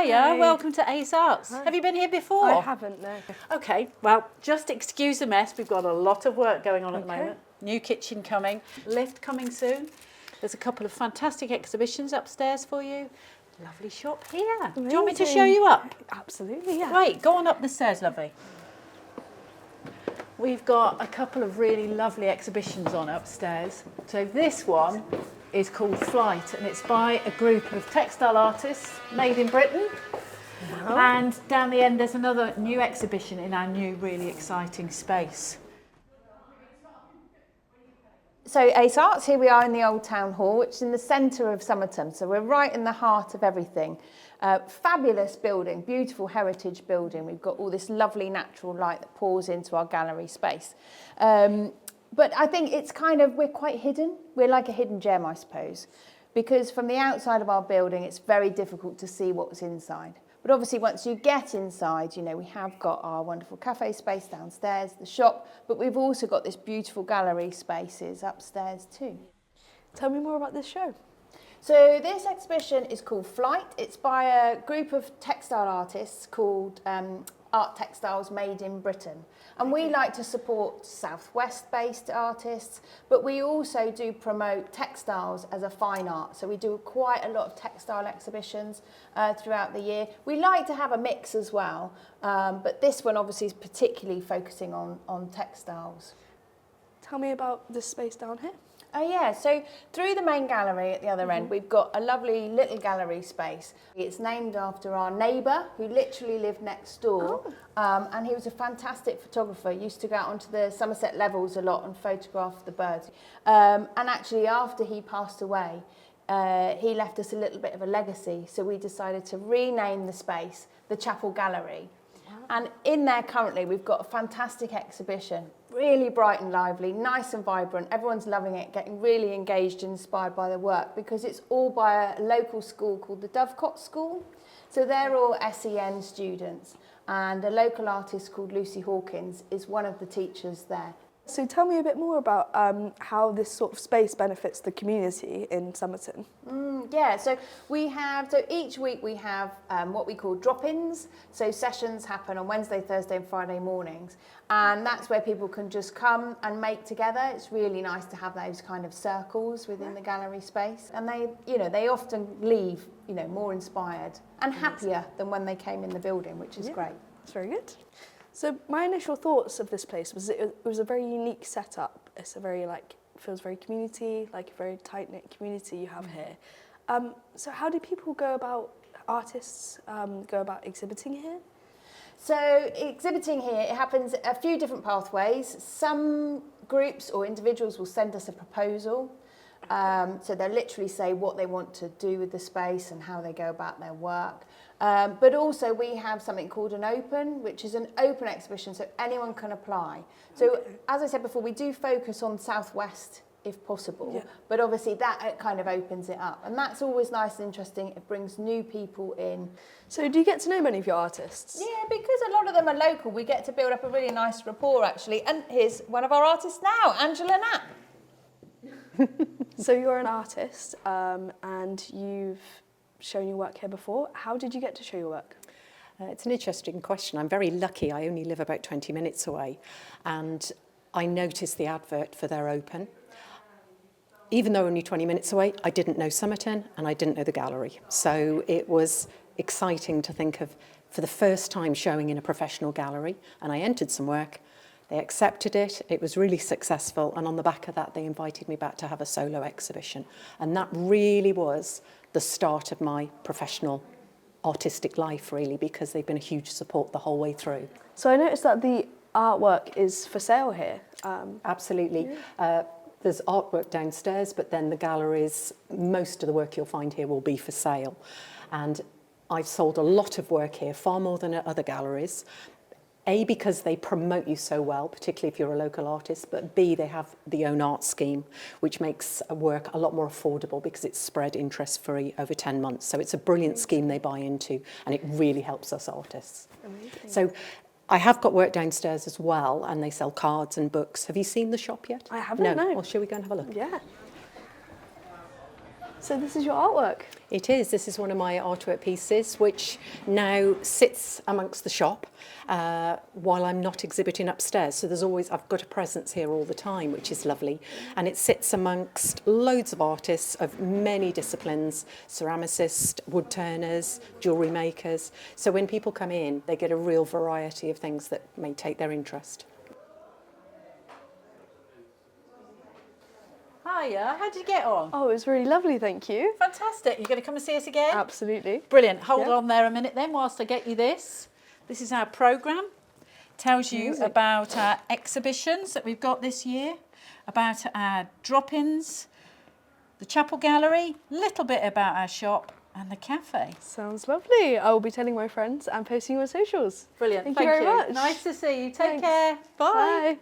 Hiya, welcome to Ace Arts. Hi. Have you been here before? I haven't, no. Okay, well, just excuse the mess. We've got a lot of work going on at the moment. New kitchen coming, lift coming soon. There's a couple of fantastic exhibitions upstairs for you. Lovely shop here. Amazing. Do you want me to show you up? Absolutely, yeah. Great, go on up the stairs, lovely. We've got a couple of really lovely exhibitions on upstairs. So this one is called Flight, and it's by a group of textile artists made in Britain. Wow. And down the end there's another new exhibition in our new really exciting space. So Ace Arts, here we are in the Old Town Hall, which is in the centre of Somerton. So we're right in the heart of everything. Fabulous building, beautiful heritage building. We've got all this lovely natural light that pours into our gallery space. But I think it's we're quite hidden. We're like a hidden gem, I suppose, because from the outside of our building, it's very difficult to see what's inside. But obviously, once you get inside, we have got our wonderful cafe space downstairs, the shop, but we've also got this beautiful gallery spaces upstairs too. Tell me more about this show. So this exhibition is called Flight. It's by a group of textile artists called Art Textiles Made in Britain. And we like to support Southwest-based artists, but we also do promote textiles as a fine art. So we do quite a lot of textile exhibitions throughout the year. We like to have a mix as well, but this one obviously is particularly focusing on textiles. Tell me about this space down here. Oh yeah, so through the main gallery at the other end, we've got a lovely little gallery space. It's named after our neighbour who literally lived next door. And he was a fantastic photographer, used to go out onto the Somerset levels a lot and photograph the birds. And actually after he passed away, he left us a little bit of a legacy. So we decided to rename the space the Chapel Gallery. And in there currently we've got a fantastic exhibition, really bright and lively, nice and vibrant. Everyone's loving it, getting really engaged and inspired by the work because it's all by a local school called the Dovecot School. So they're all SEN students, and a local artist called Lucy Hawkins is one of the teachers there. So tell me a bit more about how this sort of space benefits the community in Somerton. Yeah, so each week we have what we call drop-ins. So sessions happen on Wednesday, Thursday and Friday mornings. And that's where people can just come and make together. It's really nice to have those kind of circles within the gallery space. And they often leave, more inspired and happier than when they came in the building, which is great. That's very good. So my initial thoughts of this place was it was a very unique setup. It's a very feels very community, like a very tight-knit community you have here. So how do people artists go about exhibiting here? So exhibiting here, it happens a few different pathways. Some groups or individuals will send us a proposal. So they'll literally say what they want to do with the space and how they go about their work. But also we have something called an open, which is an open exhibition, so anyone can apply. So as I said before, we do focus on Southwest if possible, but obviously that kind of opens it up. And that's always nice and interesting. It brings new people in. So do you get to know many of your artists? Yeah, because a lot of them are local, we get to build up a really nice rapport actually. And here's one of our artists now, Angela Knapp. So you're an artist and you've shown your work here before. How did you get to show your work? It's an interesting question. I'm very lucky. I only live about 20 minutes away, and I noticed the advert for their open. Even though only 20 minutes away, I didn't know Somerton and I didn't know the gallery. So it was exciting to think of, for the first time, showing in a professional gallery, and I entered some work. They accepted it, it was really successful, and on the back of that they invited me back to have a solo exhibition. And that really was the start of my professional artistic life, really, because they've been a huge support the whole way through. So I noticed that the artwork is for sale here. Absolutely. There's artwork downstairs, but then the galleries, most of the work you'll find here will be for sale. And I've sold a lot of work here, far more than at other galleries. A, because they promote you so well, particularly if you're a local artist, but B, they have the own art scheme, which makes work a lot more affordable because it's spread interest-free over 10 months. So it's a brilliant scheme they buy into, and it really helps us artists. Amazing. So I have got work downstairs as well, and they sell cards and books. Have you seen the shop yet? I haven't, no. Well, shall we go and have a look? Yeah. So this is your artwork. It is. This is one of my artwork pieces, which now sits amongst the shop while I'm not exhibiting upstairs. So I've got a presence here all the time, which is lovely. And it sits amongst loads of artists of many disciplines, ceramicists, wood turners, jewellery makers. So when people come in, they get a real variety of things that may take their interest. Hiya, how did you get on? Oh, it was really lovely, thank you. Fantastic. You're going to come and see us again? Absolutely. Brilliant. Hold Yeah. on there a minute then whilst I get you this. This is our programme. Tells you Amazing. about our exhibitions that we've got this year, about our drop-ins, the chapel gallery, a little bit about our shop and the cafe. Sounds lovely. I will be telling my friends and posting you on socials. Brilliant. Thank you very much. Nice to see you. Take Thanks. care. Bye. Bye.